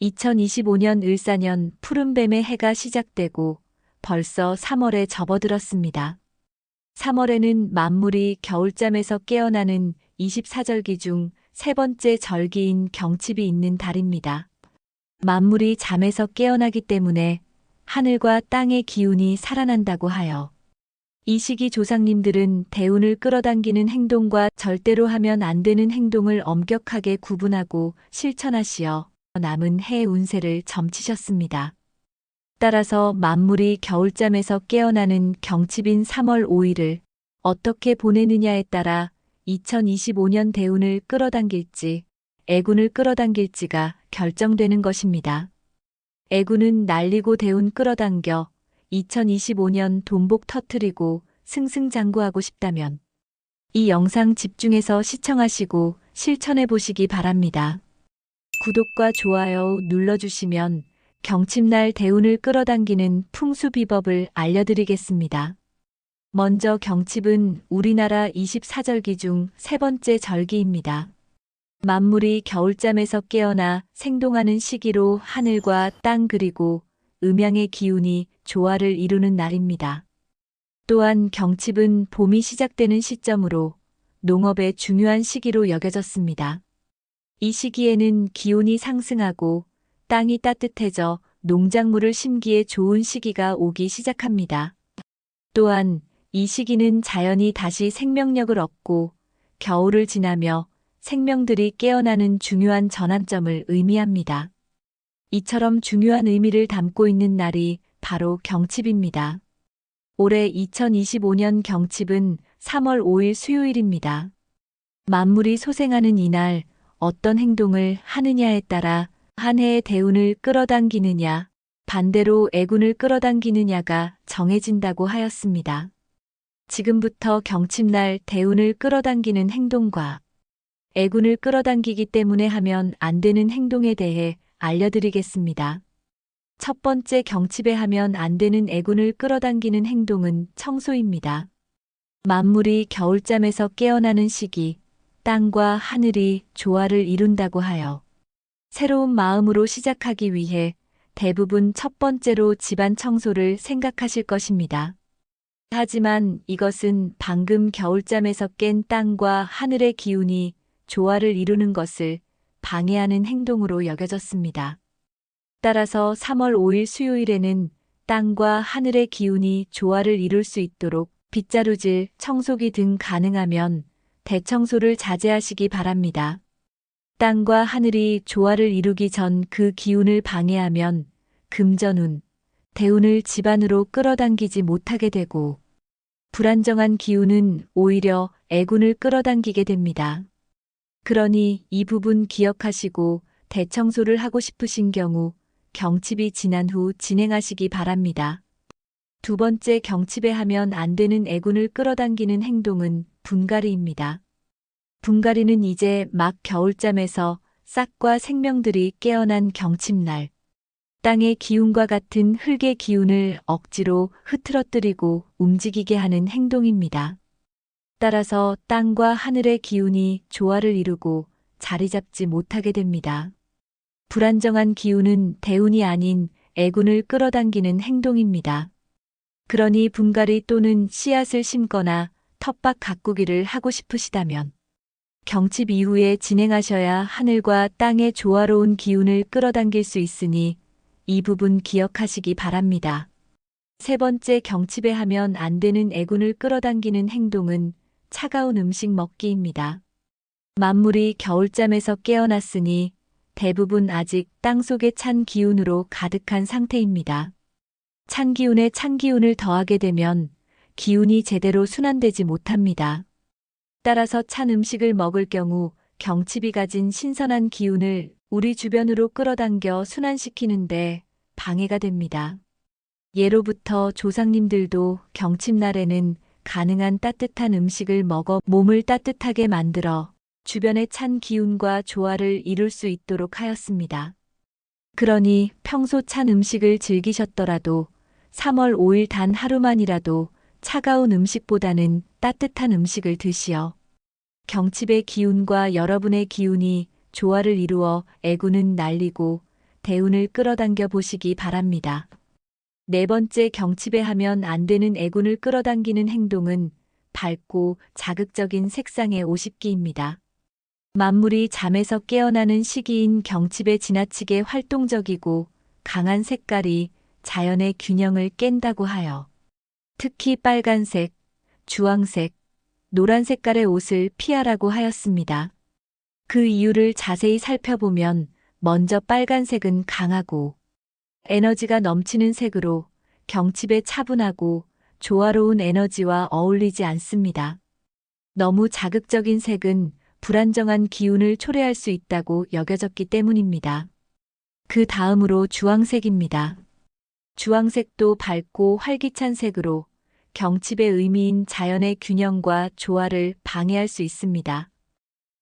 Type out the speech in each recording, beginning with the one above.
2025년 을사년 푸른뱀의 해가 시작되고 벌써 3월에 접어들었습니다. 3월에는 만물이 겨울잠에서 깨어나는 24절기 중 세 번째 절기인 경칩이 있는 달입니다. 만물이 잠에서 깨어나기 때문에 하늘과 땅의 기운이 살아난다고 하여 이 시기 조상님들은 대운을 끌어당기는 행동과 절대로 하면 안 되는 행동을 엄격하게 구분하고 실천하시어 남은 해 운세를 점치셨습니다. 따라서 만물이 겨울잠에서 깨어나는 경칩인 3월 5일을 어떻게 보내느냐에 따라 2025년 대운을 끌어당길지 애군을 끌어당길지가 결정되는 것입니다. 애군은 날리고 대운 끌어당겨 2025년 돈복 터트리고 승승장구하고 싶다면 이 영상 집중해서 시청하시고 실천해 보시기 바랍니다. 구독과 좋아요 눌러주시면 경칩날 대운을 끌어당기는 풍수비법을 알려드리겠습니다. 먼저 경칩은 우리나라 24절기 중 세 번째 절기입니다. 만물이 겨울잠에서 깨어나 생동하는 시기로 하늘과 땅 그리고 음양의 기운이 조화를 이루는 날입니다. 또한 경칩은 봄이 시작되는 시점으로 농업의 중요한 시기로 여겨졌습니다. 이 시기에는 기온이 상승하고 땅이 따뜻해져 농작물을 심기에 좋은 시기가 오기 시작합니다. 또한 이 시기는 자연이 다시 생명력을 얻고 겨울을 지나며 생명들이 깨어나는 중요한 전환점을 의미합니다. 이처럼 중요한 의미를 담고 있는 날이 바로 경칩입니다. 올해 2025년 경칩은 3월 5일 수요일입니다. 만물이 소생하는 이날 어떤 행동을 하느냐에 따라 한 해의 대운을 끌어당기느냐, 반대로 애군을 끌어당기느냐가 정해진다고 하였습니다. 지금부터 경칩날 대운을 끌어당기는 행동과 애군을 끌어당기기 때문에 하면 안 되는 행동에 대해 알려드리겠습니다. 첫 번째 경칩에 하면 안 되는 애군을 끌어당기는 행동은 청소입니다. 만물이 겨울잠에서 깨어나는 시기, 땅과 하늘이 조화를 이룬다고 하여 새로운 마음으로 시작하기 위해 대부분 첫 번째로 집안 청소를 생각하실 것입니다. 하지만 이것은 방금 겨울잠에서 깬 땅과 하늘의 기운이 조화를 이루는 것을 방해하는 행동으로 여겨졌습니다. 따라서 3월 5일 수요일에는 땅과 하늘의 기운이 조화를 이룰 수 있도록 빗자루질, 청소기 등 가능하면 대청소를 자제하시기 바랍니다. 땅과 하늘이 조화를 이루기 전 그 기운을 방해하면 금전운, 대운을 집안으로 끌어당기지 못하게 되고 불안정한 기운은 오히려 애군을 끌어당기게 됩니다. 그러니 이 부분 기억하시고 대청소를 하고 싶으신 경우 경칩이 지난 후 진행하시기 바랍니다. 두 번째 경칩에 하면 안 되는 애군을 끌어당기는 행동은 분갈이입니다. 분갈이는 이제 막 겨울잠에서 싹과 생명들이 깨어난 경칩날, 땅의 기운과 같은 흙의 기운을 억지로 흐트러뜨리고 움직이게 하는 행동입니다. 따라서 땅과 하늘의 기운이 조화를 이루고 자리 잡지 못하게 됩니다. 불안정한 기운은 대운이 아닌 애군을 끌어당기는 행동입니다. 그러니 분갈이 또는 씨앗을 심거나 텃밭 가꾸기를 하고 싶으시다면 경칩 이후에 진행하셔야 하늘과 땅의 조화로운 기운을 끌어당길 수 있으니 이 부분 기억하시기 바랍니다. 세 번째 경칩에 하면 안 되는 애군을 끌어당기는 행동은 차가운 음식 먹기입니다. 만물이 겨울잠에서 깨어났으니 대부분 아직 땅속의 찬 기운으로 가득한 상태입니다. 찬 기운에 찬 기운을 더하게 되면 기운이 제대로 순환되지 못합니다. 따라서 찬 음식을 먹을 경우 경칩이 가진 신선한 기운을 우리 주변으로 끌어당겨 순환시키는데 방해가 됩니다. 예로부터 조상님들도 경칩날에는 가능한 따뜻한 음식을 먹어 몸을 따뜻하게 만들어 주변의 찬 기운과 조화를 이룰 수 있도록 하였습니다. 그러니 평소 찬 음식을 즐기셨더라도 3월 5일 단 하루만이라도 차가운 음식보다는 따뜻한 음식을 드시어 경칩의 기운과 여러분의 기운이 조화를 이루어 애군은 날리고 대운을 끌어당겨 보시기 바랍니다. 네 번째, 경칩에 하면 안 되는 애군을 끌어당기는 행동은 밝고 자극적인 색상의 옷 입기입니다. 만물이 잠에서 깨어나는 시기인 경칩에 지나치게 활동적이고 강한 색깔이 자연의 균형을 깬다고 하여 특히 빨간색, 주황색, 노란 색깔의 옷을 피하라고 하였습니다. 그 이유를 자세히 살펴보면 먼저 빨간색은 강하고 에너지가 넘치는 색으로 경칩에 차분하고 조화로운 에너지와 어울리지 않습니다. 너무 자극적인 색은 불안정한 기운을 초래할 수 있다고 여겨졌기 때문입니다. 그 다음으로 주황색입니다. 주황색도 밝고 활기찬 색으로 경칩의 의미인 자연의 균형과 조화를 방해할 수 있습니다.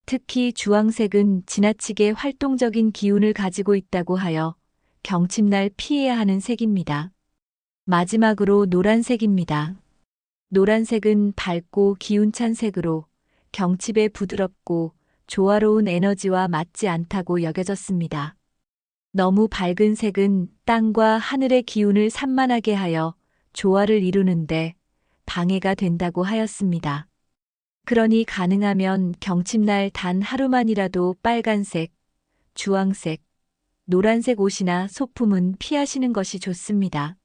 특히 주황색은 지나치게 활동적인 기운을 가지고 있다고 하여 경칩날 피해야 하는 색입니다. 마지막으로 노란색입니다. 노란색은 밝고 기운찬 색으로 경칩에 부드럽고 조화로운 에너지와 맞지 않다고 여겨졌습니다. 너무 밝은 색은 땅과 하늘의 기운을 산만하게 하여 조화를 이루는데 방해가 된다고 하였습니다. 그러니 가능하면 경칩날 단 하루만이라도 빨간색, 주황색, 노란색 옷이나 소품은 피하시는 것이 좋습니다.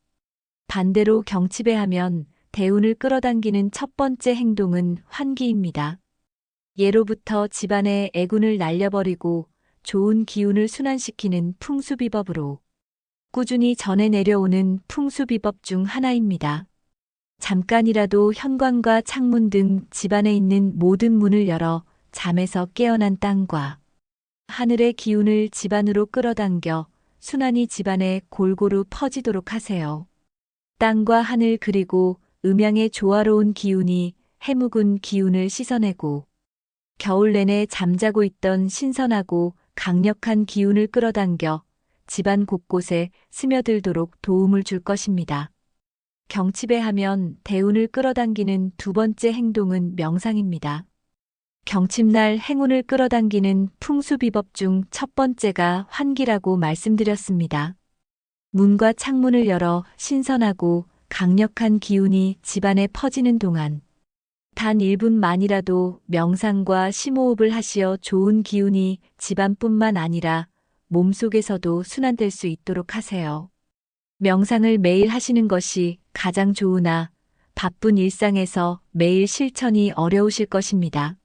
반대로 경칩에 하면 대운을 끌어당기는 첫 번째 행동은 환기입니다. 예로부터 집안의 애군을 날려버리고 좋은 기운을 순환시키는 풍수비법으로 꾸준히 전해 내려오는 풍수비법 중 하나입니다. 잠깐이라도 현관과 창문 등 집안에 있는 모든 문을 열어 잠에서 깨어난 땅과 하늘의 기운을 집안으로 끌어당겨 순환이 집안에 골고루 퍼지도록 하세요. 땅과 하늘 그리고 음양의 조화로운 기운이 해묵은 기운을 씻어내고 겨울 내내 잠자고 있던 신선하고 강력한 기운을 끌어당겨 집안 곳곳에 스며들도록 도움을 줄 것입니다. 경칩에 하면 대운을 끌어당기는 두 번째 행동은 명상입니다. 경칩날 행운을 끌어당기는 풍수비법 중 첫 번째가 환기라고 말씀드렸습니다. 문과 창문을 열어 신선하고 강력한 기운이 집안에 퍼지는 동안 단 1분만이라도 명상과 심호흡을 하시어 좋은 기운이 집안뿐만 아니라 몸속에서도 순환될 수 있도록 하세요. 명상을 매일 하시는 것이 가장 좋으나 바쁜 일상에서 매일 실천이 어려우실 것입니다.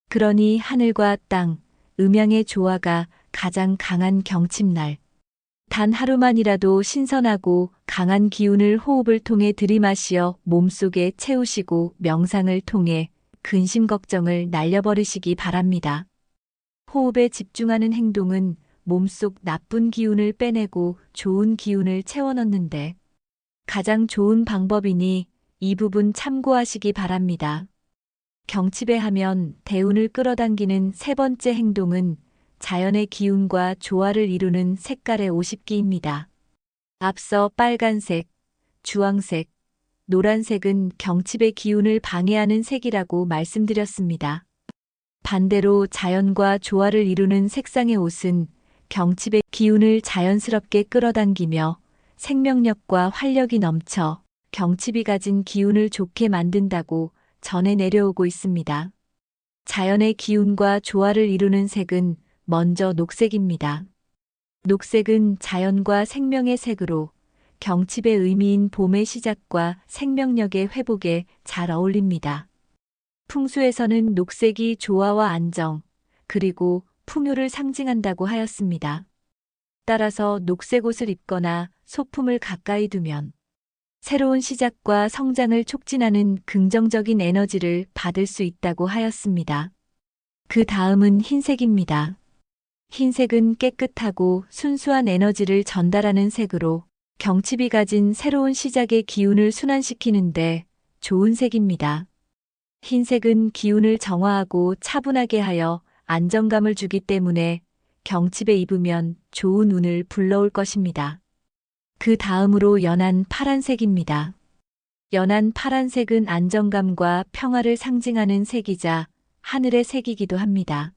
그러니 하늘과 땅, 음양의 조화가 가장 강한 경칩날, 단 하루만이라도 신선하고 강한 기운을 호흡을 통해 들이마시어 몸속에 채우시고 명상을 통해 근심 걱정을 날려버리시기 바랍니다. 호흡에 집중하는 행동은 몸속 나쁜 기운을 빼내고 좋은 기운을 채워넣는데 가장 좋은 방법이니 이 부분 참고하시기 바랍니다. 경칩에 하면 대운을 끌어당기는 세 번째 행동은 자연의 기운과 조화를 이루는 색깔의 옷 입기입니다. 앞서 빨간색, 주황색, 노란색은 경칩의 기운을 방해하는 색이라고 말씀드렸습니다. 반대로 자연과 조화를 이루는 색상의 옷은 경칩의 기운을 자연스럽게 끌어당기며 생명력과 활력이 넘쳐 경칩이 가진 기운을 좋게 만든다고 전해 내려오고 있습니다. 자연의 기운과 조화를 이루는 색은 먼저 녹색입니다. 녹색은 자연과 생명의 색으로 경칩의 의미인 봄의 시작과 생명력의 회복에 잘 어울립니다. 풍수에서는 녹색이 조화와 안정, 그리고 풍요를 상징한다고 하였습니다. 따라서 녹색 옷을 입거나 소품을 가까이 두면 새로운 시작과 성장을 촉진하는 긍정적인 에너지를 받을 수 있다고 하였습니다. 그 다음은 흰색입니다. 흰색은 깨끗하고 순수한 에너지를 전달하는 색으로 경칩이 가진 새로운 시작의 기운을 순환시키는데 좋은 색입니다. 흰색은 기운을 정화하고 차분하게 하여 안정감을 주기 때문에 경칩에 입으면 좋은 운을 불러올 것입니다. 그 다음으로 연한 파란색입니다. 연한 파란색은 안정감과 평화를 상징하는 색이자 하늘의 색이기도 합니다.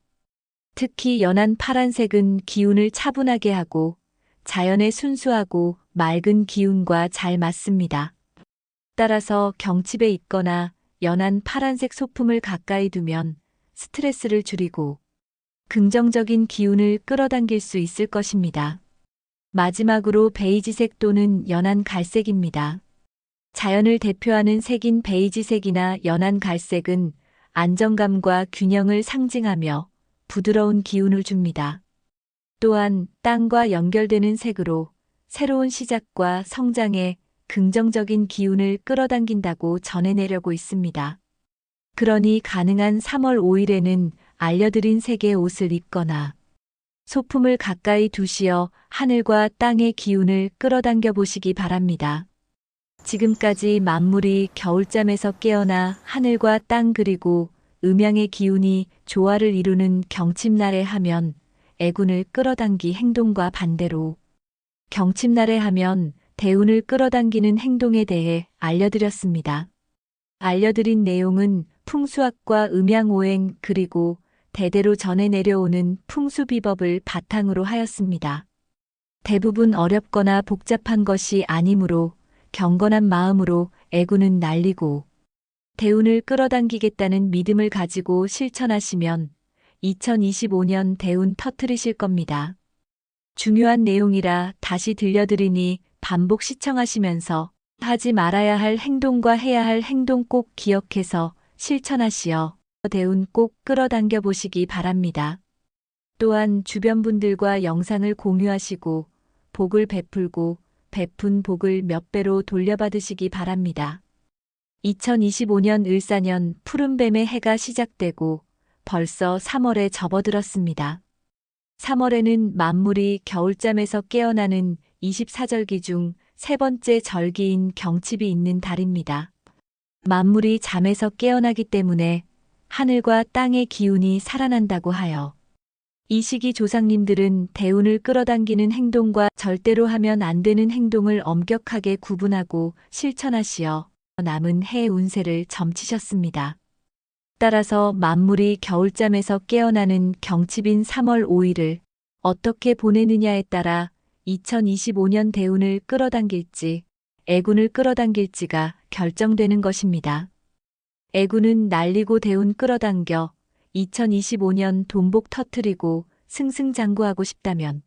특히 연한 파란색은 기운을 차분하게 하고 자연의 순수하고 맑은 기운과 잘 맞습니다. 따라서 경칩에 있거나 연한 파란색 소품을 가까이 두면 스트레스를 줄이고 긍정적인 기운을 끌어당길 수 있을 것입니다. 마지막으로 베이지색 또는 연한 갈색입니다. 자연을 대표하는 색인 베이지색이나 연한 갈색은 안정감과 균형을 상징하며 부드러운 기운을 줍니다. 또한 땅과 연결되는 색으로 새로운 시작과 성장에 긍정적인 기운을 끌어당긴다고 전해내려고 있습니다. 그러니 가능한 3월 5일에는 알려드린 색의 옷을 입거나 소품을 가까이 두시어 하늘과 땅의 기운을 끌어당겨 보시기 바랍니다. 지금까지 만물이 겨울잠에서 깨어나 하늘과 땅 그리고 음양의 기운이 조화를 이루는 경칩날에 하면 애군을 끌어당기 행동과 반대로 경칩날에 하면 대운을 끌어당기는 행동에 대해 알려드렸습니다. 알려드린 내용은 풍수학과 음양오행 그리고 대대로 전해 내려오는 풍수비법을 바탕으로 하였습니다. 대부분 어렵거나 복잡한 것이 아니므로 경건한 마음으로 애군은 날리고 대운을 끌어당기겠다는 믿음을 가지고 실천하시면 2025년 대운 터뜨리실 겁니다. 중요한 내용이라 다시 들려드리니 반복 시청하시면서 하지 말아야 할 행동과 해야 할 행동 꼭 기억해서 실천하시어 대운 꼭 끌어당겨 보시기 바랍니다. 또한 주변 분들과 영상을 공유하시고 복을 베풀고 베푼 복을 몇 배로 돌려받으시기 바랍니다. 2025년 을사년 푸른뱀의 해가 시작되고 벌써 3월에 접어들었습니다. 3월에는 만물이 겨울잠에서 깨어나는 24절기 중 세 번째 절기인 경칩이 있는 달입니다. 만물이 잠에서 깨어나기 때문에 하늘과 땅의 기운이 살아난다고 하여 이 시기 조상님들은 대운을 끌어당기는 행동과 절대로 하면 안 되는 행동을 엄격하게 구분하고 실천하시어 남은 해 운세를 점치셨습니다. 따라서 만물이 겨울잠에서 깨어나는 경칩인 3월 5일을 어떻게 보내느냐에 따라 2025년 대운을 끌어당길지 애군을 끌어당길지가 결정되는 것입니다. 애군은 날리고 대운 끌어당겨 2025년 돈복 터뜨리고 승승장구하고 싶다면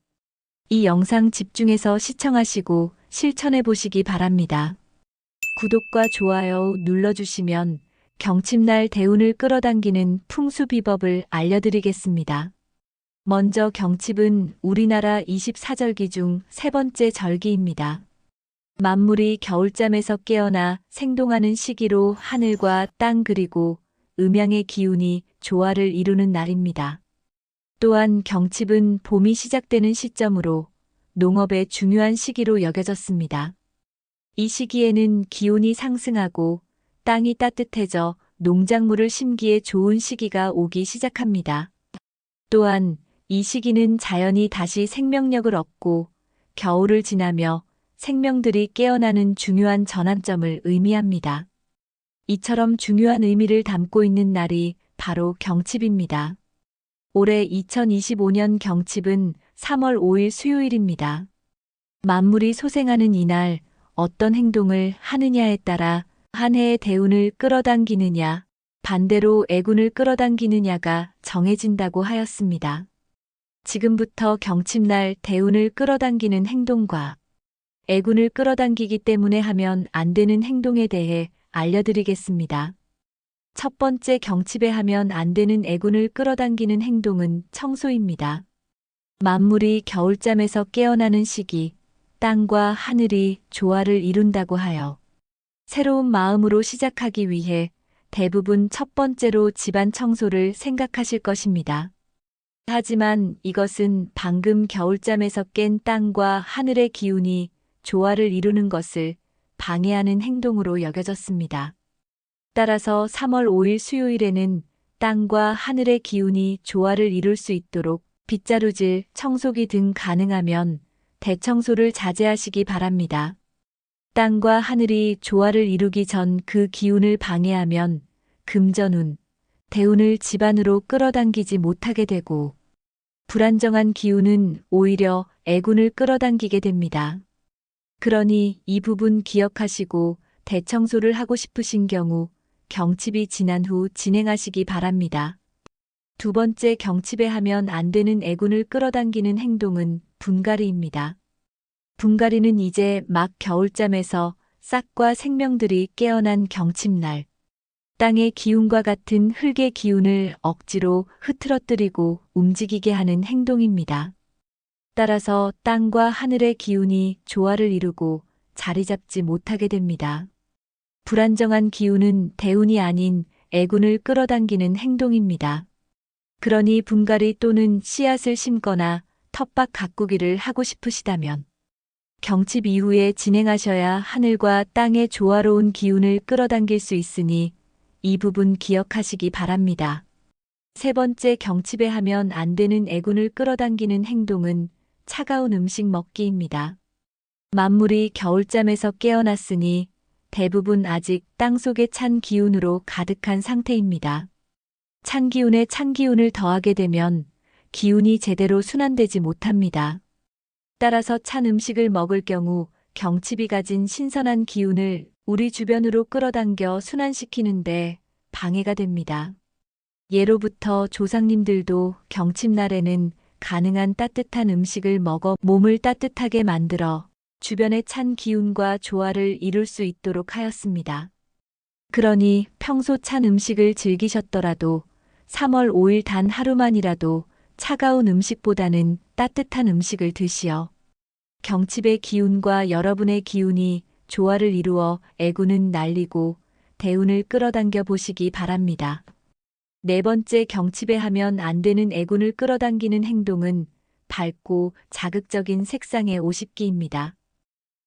이 영상 집중해서 시청하시고 실천해 보시기 바랍니다. 구독과 좋아요 눌러주시면 경칩날 대운을 끌어당기는 풍수비법을 알려드리겠습니다. 먼저 경칩은 우리나라 24절기 중 세 번째 절기입니다. 만물이 겨울잠에서 깨어나 생동하는 시기로 하늘과 땅 그리고 음양의 기운이 조화를 이루는 날입니다. 또한 경칩은 봄이 시작되는 시점으로 농업의 중요한 시기로 여겨졌습니다. 이 시기에는 기온이 상승하고 땅이 따뜻해져 농작물을 심기에 좋은 시기가 오기 시작합니다. 또한 이 시기는 자연이 다시 생명력을 얻고 겨울을 지나며 생명들이 깨어나는 중요한 전환점을 의미합니다. 이처럼 중요한 의미를 담고 있는 날이 바로 경칩입니다. 올해 2025년 경칩은 3월 5일 수요일입니다. 만물이 소생하는 이날 어떤 행동을 하느냐에 따라 한 해의 대운을 끌어당기느냐, 반대로 애군을 끌어당기느냐가 정해진다고 하였습니다. 지금부터 경칩날 대운을 끌어당기는 행동과 애군을 끌어당기기 때문에 하면 안 되는 행동에 대해 알려드리겠습니다. 첫 번째 경칩에 하면 안 되는 애군을 끌어당기는 행동은 청소입니다. 만물이 겨울잠에서 깨어나는 시기, 땅과 하늘이 조화를 이룬다고 하여 새로운 마음으로 시작하기 위해 대부분 첫 번째로 집안 청소를 생각하실 것입니다. 하지만 이것은 방금 겨울잠에서 깬 땅과 하늘의 기운이 조화를 이루는 것을 방해하는 행동으로 여겨졌습니다. 따라서 3월 5일 수요일에는 땅과 하늘의 기운이 조화를 이룰 수 있도록 빗자루질, 청소기 등 가능하면 대청소를 자제하시기 바랍니다. 땅과 하늘이 조화를 이루기 전 그 기운을 방해하면 금전운, 대운을 집안으로 끌어당기지 못하게 되고 불안정한 기운은 오히려 애군을 끌어당기게 됩니다. 그러니 이 부분 기억하시고 대청소를 하고 싶으신 경우 경칩이 지난 후 진행하시기 바랍니다. 두 번째 경칩에 하면 안 되는 애군을 끌어당기는 행동은 분갈이입니다. 분갈이는 이제 막 겨울잠에서 싹과 생명들이 깨어난 경칩날, 땅의 기운과 같은 흙의 기운을 억지로 흐트러뜨리고 움직이게 하는 행동입니다. 따라서 땅과 하늘의 기운이 조화를 이루고 자리 잡지 못하게 됩니다. 불안정한 기운은 대운이 아닌 애군을 끌어당기는 행동입니다. 그러니 분갈이 또는 씨앗을 심거나 텃밭 가꾸기를 하고 싶으시다면 경칩 이후에 진행하셔야 하늘과 땅의 조화로운 기운을 끌어당길 수 있으니 이 부분 기억하시기 바랍니다. 세 번째 경칩에 하면 안 되는 애군을 끌어당기는 행동은 차가운 음식 먹기입니다. 만물이 겨울잠에서 깨어났으니 대부분 아직 땅속의 찬 기운으로 가득한 상태입니다. 찬 기운에 찬 기운을 더하게 되면 기운이 제대로 순환되지 못합니다. 따라서 찬 음식을 먹을 경우 경칩이 가진 신선한 기운을 우리 주변으로 끌어당겨 순환시키는데 방해가 됩니다. 예로부터 조상님들도 경칩날에는 가능한 따뜻한 음식을 먹어 몸을 따뜻하게 만들어 주변의 찬 기운과 조화를 이룰 수 있도록 하였습니다. 그러니 평소 찬 음식을 즐기셨더라도 3월 5일 단 하루만이라도 차가운 음식보다는 따뜻한 음식을 드시어 경칩의 기운과 여러분의 기운이 조화를 이루어 애군은 날리고 대운을 끌어당겨 보시기 바랍니다. 네 번째 경칩에 하면 안 되는 애군을 끌어당기는 행동은 밝고 자극적인 색상의 옷 입기입니다.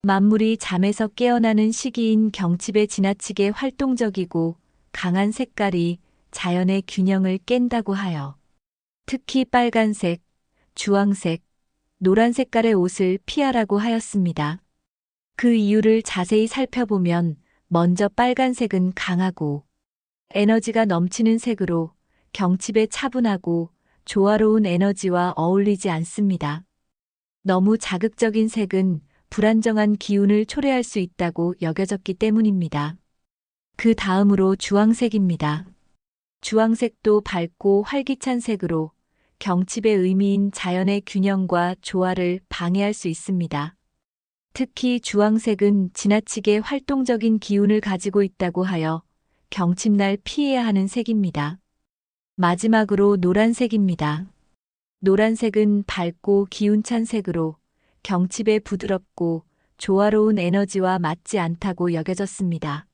만물이 잠에서 깨어나는 시기인 경칩에 지나치게 활동적이고 강한 색깔이 자연의 균형을 깬다고 하여 특히 빨간색, 주황색, 노란 색깔의 옷을 피하라고 하였습니다. 그 이유를 자세히 살펴보면 먼저 빨간색은 강하고 에너지가 넘치는 색으로 경칩에 차분하고 조화로운 에너지와 어울리지 않습니다. 너무 자극적인 색은 불안정한 기운을 초래할 수 있다고 여겨졌기 때문입니다. 그 다음으로 주황색입니다. 주황색도 밝고 활기찬 색으로 경칩의 의미인 자연의 균형과 조화를 방해할 수 있습니다. 특히 주황색은 지나치게 활동적인 기운을 가지고 있다고 하여 경칩날 피해야 하는 색입니다. 마지막으로 노란색입니다. 노란색은 밝고 기운찬 색으로 경칩에 부드럽고 조화로운 에너지와 맞지 않다고 여겨졌습니다.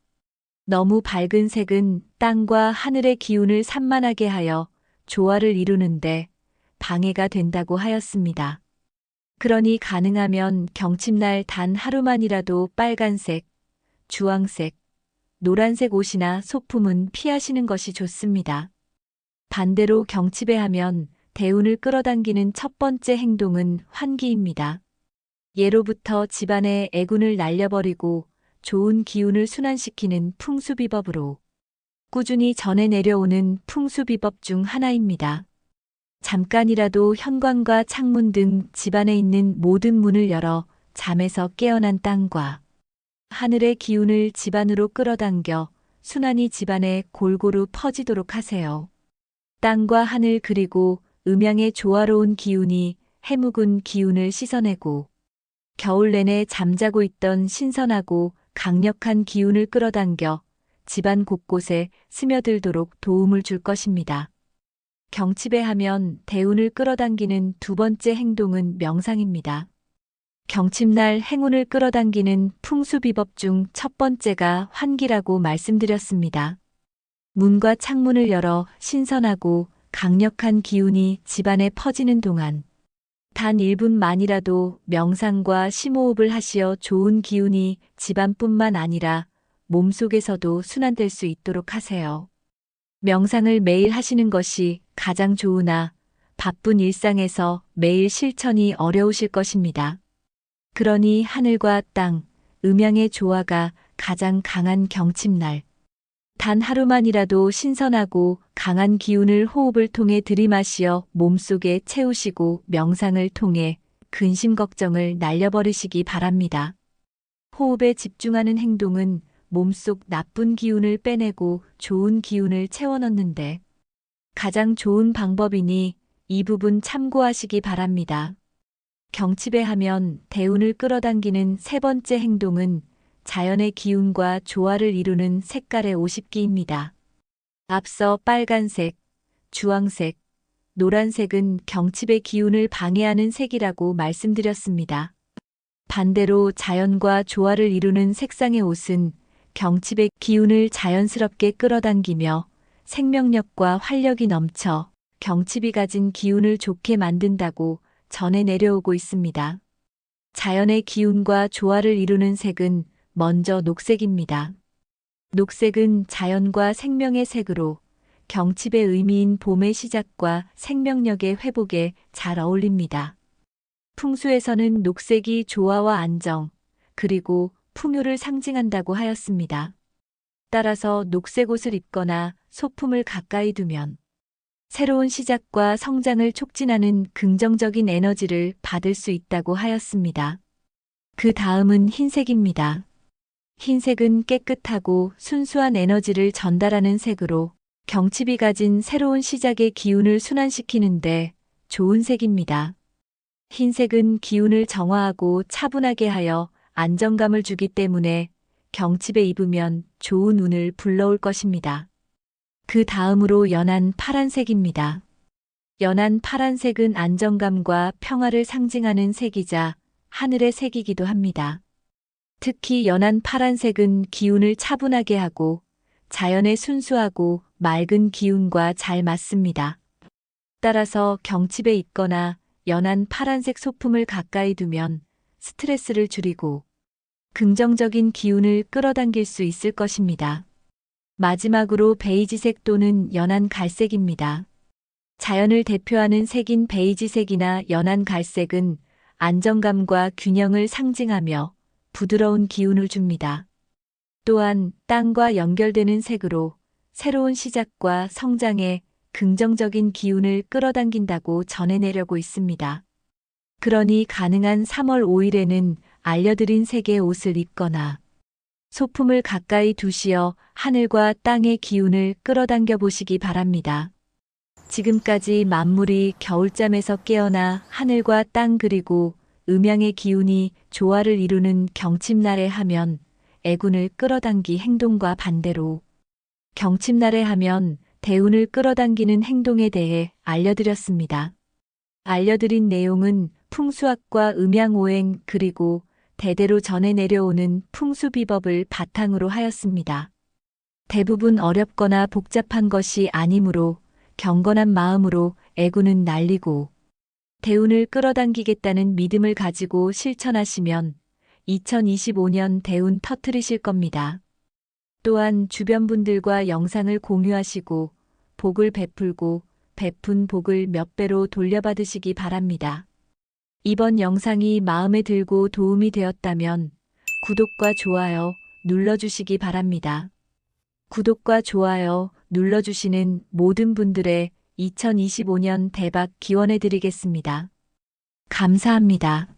너무 밝은 색은 땅과 하늘의 기운을 산만하게 하여 조화를 이루는데 방해가 된다고 하였습니다. 그러니 가능하면 경칩날 단 하루만이라도 빨간색, 주황색, 노란색 옷이나 소품은 피하시는 것이 좋습니다. 반대로 경칩에 하면 대운을 끌어당기는 첫 번째 행동은 환기입니다. 예로부터 집안의 애군을 날려버리고 좋은 기운을 순환시키는 풍수비법으로 꾸준히 전해 내려오는 풍수비법 중 하나입니다. 잠깐이라도 현관과 창문 등 집안에 있는 모든 문을 열어 잠에서 깨어난 땅과 하늘의 기운을 집안으로 끌어당겨 순환이 집안에 골고루 퍼지도록 하세요. 땅과 하늘 그리고 음양의 조화로운 기운이 해묵은 기운을 씻어내고 겨울 내내 잠자고 있던 신선하고 강력한 기운을 끌어당겨 집안 곳곳에 스며들도록 도움을 줄 것입니다. 경칩에 하면 대운을 끌어당기는 두 번째 행동은 명상입니다. 경칩날 행운을 끌어당기는 풍수비법 중 첫 번째가 환기라고 말씀드렸습니다. 문과 창문을 열어 신선하고 강력한 기운이 집안에 퍼지는 동안 단 1분만이라도 명상과 심호흡을 하시어 좋은 기운이 집안뿐만 아니라 몸속에서도 순환될 수 있도록 하세요. 명상을 매일 하시는 것이 가장 좋으나 바쁜 일상에서 매일 실천이 어려우실 것입니다. 그러니 하늘과 땅, 음양의 조화가 가장 강한 경칩날, 단 하루만이라도 신선하고 강한 기운을 호흡을 통해 들이마시어 몸속에 채우시고 명상을 통해 근심 걱정을 날려버리시기 바랍니다. 호흡에 집중하는 행동은 몸속 나쁜 기운을 빼내고 좋은 기운을 채워넣는데 가장 좋은 방법이니 이 부분 참고하시기 바랍니다. 경칩에 하면 대운을 끌어당기는 세 번째 행동은 자연의 기운과 조화를 이루는 색깔의 옷입기입니다. 앞서 빨간색, 주황색, 노란색은 경칩의 기운을 방해하는 색이라고 말씀드렸습니다. 반대로 자연과 조화를 이루는 색상의 옷은 경칩의 기운을 자연스럽게 끌어당기며 생명력과 활력이 넘쳐 경칩이 가진 기운을 좋게 만든다고 전해 내려오고 있습니다. 자연의 기운과 조화를 이루는 색은 먼저 녹색입니다. 녹색은 자연과 생명의 색으로 경칩의 의미인 봄의 시작과 생명력의 회복에 잘 어울립니다. 풍수에서는 녹색이 조화와 안정, 그리고 풍요를 상징한다고 하였습니다. 따라서 녹색 옷을 입거나 소품을 가까이 두면 새로운 시작과 성장을 촉진하는 긍정적인 에너지를 받을 수 있다고 하였습니다. 그 다음은 흰색입니다. 흰색은 깨끗하고 순수한 에너지를 전달하는 색으로 경칩이 가진 새로운 시작의 기운을 순환시키는데 좋은 색입니다. 흰색은 기운을 정화하고 차분하게 하여 안정감을 주기 때문에 경칩에 입으면 좋은 운을 불러올 것입니다. 그 다음으로 연한 파란색입니다. 연한 파란색은 안정감과 평화를 상징하는 색이자 하늘의 색이기도 합니다. 특히 연한 파란색은 기운을 차분하게 하고 자연의 순수하고 맑은 기운과 잘 맞습니다. 따라서 경칩에 입거나 연한 파란색 소품을 가까이 두면 스트레스를 줄이고 긍정적인 기운을 끌어당길 수 있을 것입니다. 마지막으로 베이지색 또는 연한 갈색입니다. 자연을 대표하는 색인 베이지색이나 연한 갈색은 안정감과 균형을 상징하며 부드러운 기운을 줍니다. 또한 땅과 연결되는 색으로 새로운 시작과 성장에 긍정적인 기운을 끌어당긴다고 전해내려고 있습니다. 그러니 가능한 3월 5일에는 알려드린 색의 옷을 입거나 소품을 가까이 두시어 하늘과 땅의 기운을 끌어당겨 보시기 바랍니다. 지금까지 만물이 겨울잠에서 깨어나 하늘과 땅 그리고 음양의 기운이 조화를 이루는 경칩날에 하면 애군을 끌어당기 행동과 반대로 경칩날에 하면 대운을 끌어당기는 행동에 대해 알려드렸습니다. 알려드린 내용은 풍수학과 음양오행 그리고 대대로 전해 내려오는 풍수비법을 바탕으로 하였습니다. 대부분 어렵거나 복잡한 것이 아니므로 경건한 마음으로 애군은 날리고 대운을 끌어당기겠다는 믿음을 가지고 실천하시면 2025년 대운 터뜨리실 겁니다. 또한 주변 분들과 영상을 공유하시고 복을 베풀고 베푼 복을 몇 배로 돌려받으시기 바랍니다. 이번 영상이 마음에 들고 도움이 되었다면 구독과 좋아요 눌러주시기 바랍니다. 구독과 좋아요 눌러주시는 모든 분들의 2025년 대박 기원해 드리겠습니다. 감사합니다.